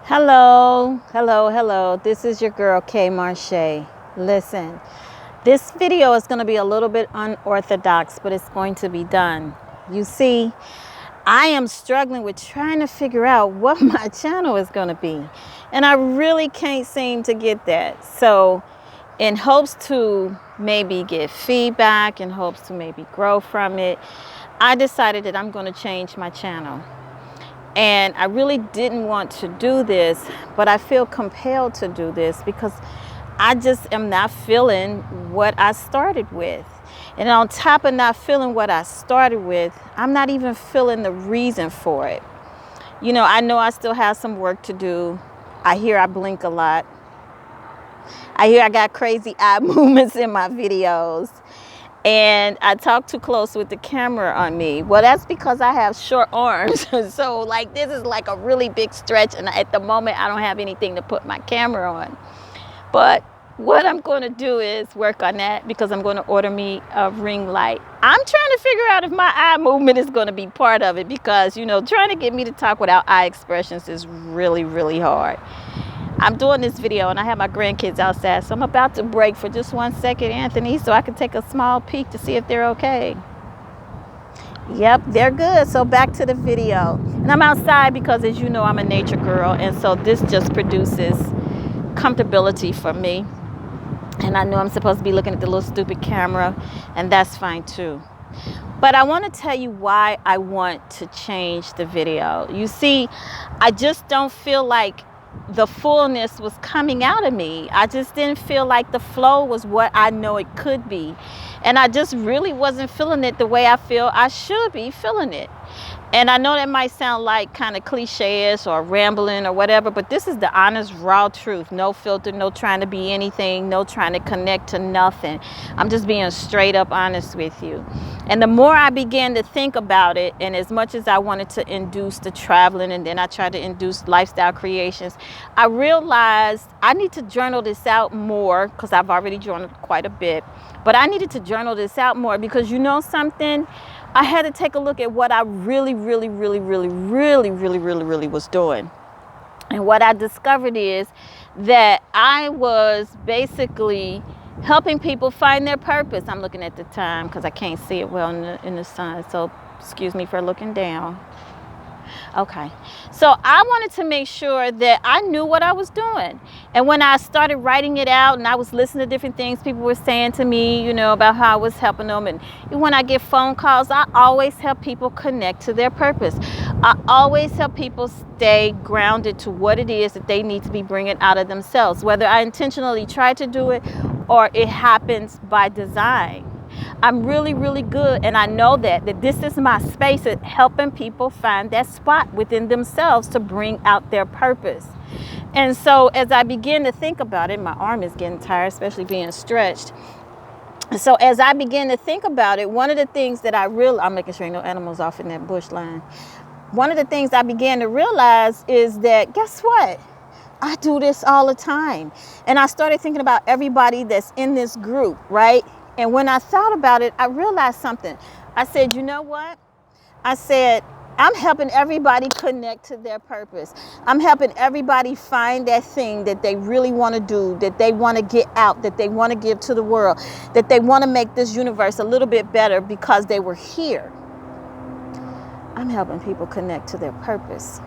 Hello, hello, hello. This is your girl Kay Marche. Listen, this video is going to be a little bit unorthodox, but it's going to be done. You see, I am struggling with trying to figure out what my channel is going to be, and I really can't seem to get that. So, in hopes to maybe get feedback, in hopes to maybe grow from it, I decided that I'm going to change my channel. And I really didn't want to do this, but I feel compelled to do this because I just am not feeling what I started with. And on top of not feeling what I started with, I'm not even feeling the reason for it. You know I still have some work to do. I hear I blink a lot. I hear I got crazy eye movements in my videos. And I talk too close with the camera on me. Well, that's because I have short arms. So like this is like a really big stretch, and at the moment I don't have anything to put my camera on. But what I'm going to do is work on that because I'm going to order me a ring light. I'm trying to figure out if my eye movement is going to be part of it because, trying to get me to talk without eye expressions is really, really hard. I'm doing this video and I have my grandkids outside, so I'm about to break for just 1 second, Anthony, so I can take a small peek to see if they're okay. Yep, they're good. So back to the video. And I'm outside because, as you know, I'm a nature girl, and so this just produces comfortability for me. And I know I'm supposed to be looking at the little stupid camera, and that's fine too. But I want to tell you why I want to change the video. You see, I just don't feel like the fullness was coming out of me. I just didn't feel like the flow was what I know it could be. And I just really wasn't feeling it the way I feel I should be feeling it. And I know that might sound like kind of cliche-ish or rambling or whatever, but this is the honest, raw truth. No filter, no trying to be anything, no trying to connect to nothing. I'm just being straight up honest with you. And the more I began to think about it, and as much as I wanted to induce the traveling, and then I tried to induce lifestyle creations, I realized I need to journal this out more because I've already journaled quite a bit. But I needed to journal this out more because you know something? I had to take a look at what I really was doing. And what I discovered is that I was basically helping people find their purpose. I'm looking at the time because I can't see it well in the sun. So excuse me for looking down. Okay, so I wanted to make sure that I knew what I was doing. And when I started writing it out and I was listening to different things people were saying to me, about how I was helping them. And when I get phone calls, I always help people connect to their purpose. I always help people stay grounded to what it is that they need to be bringing out of themselves, whether I intentionally try to do it or it happens by design. I'm really good, and I know that this is my space at helping people find that spot within themselves to bring out their purpose. And so as I begin to think about it, my arm is getting tired, especially being stretched. So as I begin to think about it, one of the things that I'm making sure no animals off in that bush line. One of the things I began to realize is that, guess what? I do this all the time. And I started thinking about everybody that's in this group, right? And when I thought about it, I realized something. I said, you know what? I said, I'm helping everybody connect to their purpose. I'm helping everybody find that thing that they really want to do, that they want to get out, that they want to give to the world, that they want to make this universe a little bit better because they were here. I'm helping people connect to their purpose.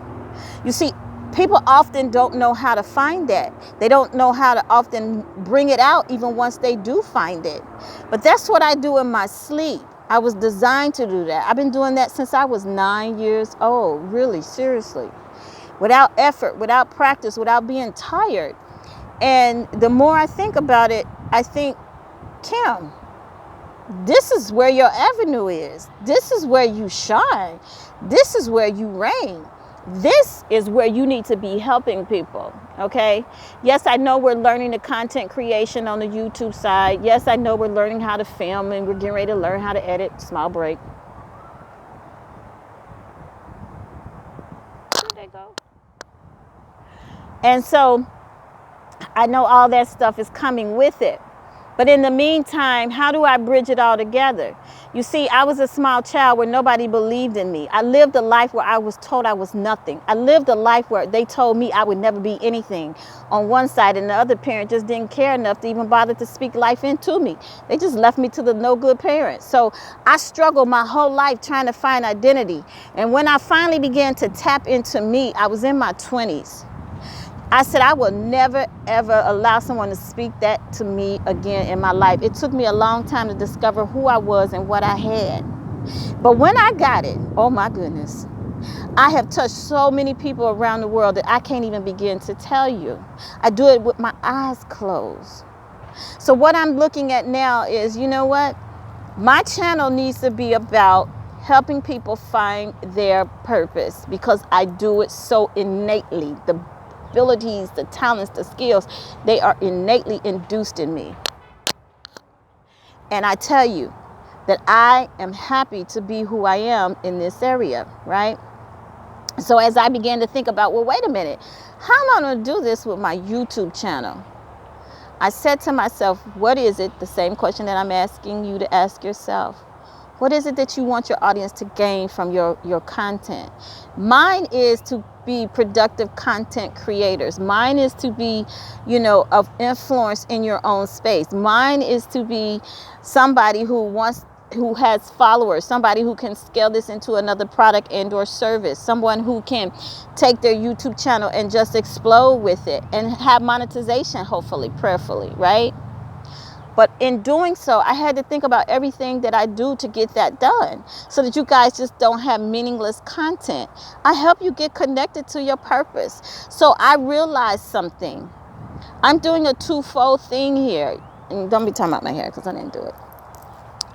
You see, people often don't know how to find that. They don't know how to often bring it out even once they do find it. But that's what I do in my sleep. I was designed to do that. I've been doing that since I was 9 years old, really, seriously. Without effort, without practice, without being tired. And the more I think about it, I think, Kim, this is where your avenue is. This is where you shine. This is where you reign. This is where you need to be helping people, okay? Yes, I know we're learning the content creation on the YouTube side. Yes, I know we're learning how to film and we're getting ready to learn how to edit. Small break. Where'd they go? And so I know all that stuff is coming with it. But in the meantime, how do I bridge it all together? You see, I was a small child where nobody believed in me. I lived a life where I was told I was nothing. I lived a life where they told me I would never be anything on one side, and the other parent just didn't care enough to even bother to speak life into me. They just left me to the no good parents. So I struggled my whole life trying to find identity. And when I finally began to tap into me, I was in my 20s. I said, I will never, ever allow someone to speak that to me again in my life. It took me a long time to discover who I was and what I had. But when I got it, oh my goodness, I have touched so many people around the world that I can't even begin to tell you. I do it with my eyes closed. So what I'm looking at now is, you know what? My channel needs to be about helping people find their purpose, because I do it so innately. The abilities, the talents, the skills, they are innately induced in me. And I tell you that I am happy to be who I am in this area, right? So as I began to think about, well, wait a minute, how am I going to do this with my YouTube channel? I said to myself, what is it? The same question that I'm asking you to ask yourself. What is it that you want your audience to gain from your content? Mine is to be productive content creators. Mine is to be, of influence in your own space. Mine is to be somebody who has followers, somebody who can scale this into another product and or service, someone who can take their YouTube channel and just explode with it and have monetization, hopefully, prayerfully, right? But in doing so, I had to think about everything that I do to get that done, so that you guys just don't have meaningless content. I help you get connected to your purpose. So I realized something. I'm doing a twofold thing here. And don't be talking about my hair, because I didn't do it.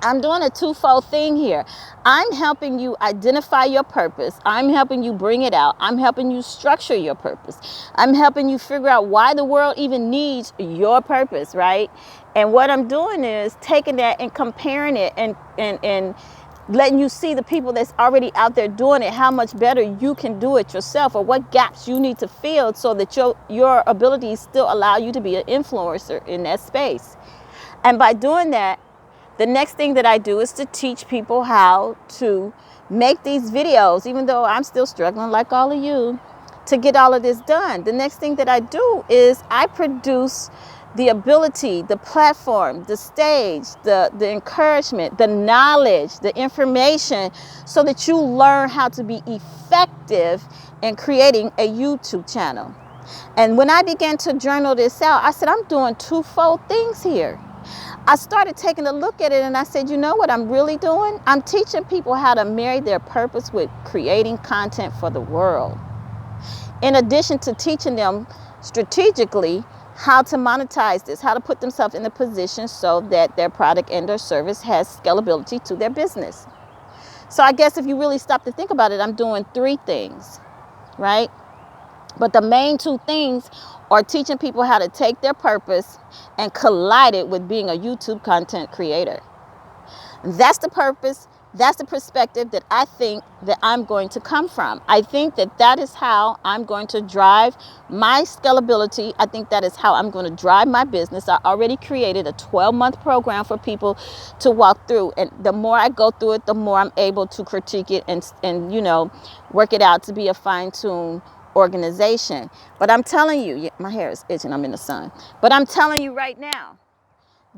I'm doing a twofold thing here. I'm helping you identify your purpose. I'm helping you bring it out. I'm helping you structure your purpose. I'm helping you figure out why the world even needs your purpose, right? And what I'm doing is taking that and comparing it and letting you see the people that's already out there doing it, how much better you can do it yourself, or what gaps you need to fill so that your abilities still allow you to be an influencer in that space. And by doing that, the next thing that I do is to teach people how to make these videos, even though I'm still struggling like all of you to get all of this done. The next thing that I do is I produce the ability, the platform, the stage, the encouragement, the knowledge, the information, so that you learn how to be effective in creating a YouTube channel. And when I began to journal this out, I said, I'm doing twofold things here. I started taking a look at it and I said, you know what I'm really doing? I'm teaching people how to marry their purpose with creating content for the world. In addition to teaching them strategically how to monetize this, how to put themselves in a position so that their product and or service has scalability to their business. So I guess if you really stop to think about it, I'm doing three things, right? But the main two things are teaching people how to take their purpose and collide it with being a YouTube content creator. That's the purpose. That's the perspective that I think that I'm going to come from. I think that that is how I'm going to drive my scalability. I think that is how I'm going to drive my business. I already created a 12-month program for people to walk through. And the more I go through it, the more I'm able to critique it and work it out to be a fine-tuned organization. But I'm telling you, my hair is itching, I'm in the sun. But I'm telling you right now,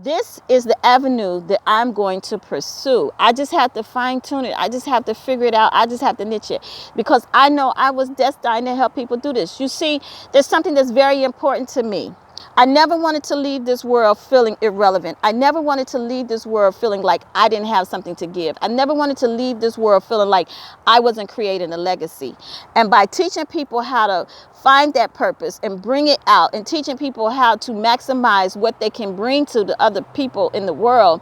this is the avenue that I'm going to pursue. I just have to fine tune it. I just have to figure it out. I just have to niche it, because I know I was destined to help people do this. You see, there's something that's very important to me. I never wanted to leave this world feeling irrelevant. I never wanted to leave this world feeling like I didn't have something to give. I never wanted to leave this world feeling like I wasn't creating a legacy. And by teaching people how to find that purpose and bring it out, and teaching people how to maximize what they can bring to the other people in the world,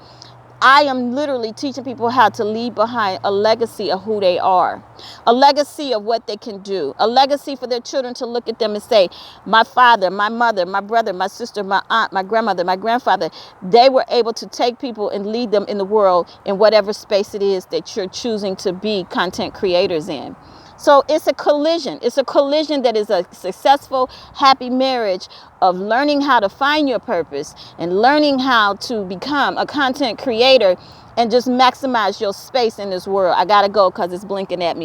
I am literally teaching people how to leave behind a legacy of who they are, a legacy of what they can do, a legacy for their children to look at them and say, my father, my mother, my brother, my sister, my aunt, my grandmother, my grandfather, they were able to take people and lead them in the world in whatever space it is that you're choosing to be content creators in. So it's a collision. It's a collision that is a successful, happy marriage of learning how to find your purpose and learning how to become a content creator and just maximize your space in this world. I gotta go because it's blinking at me.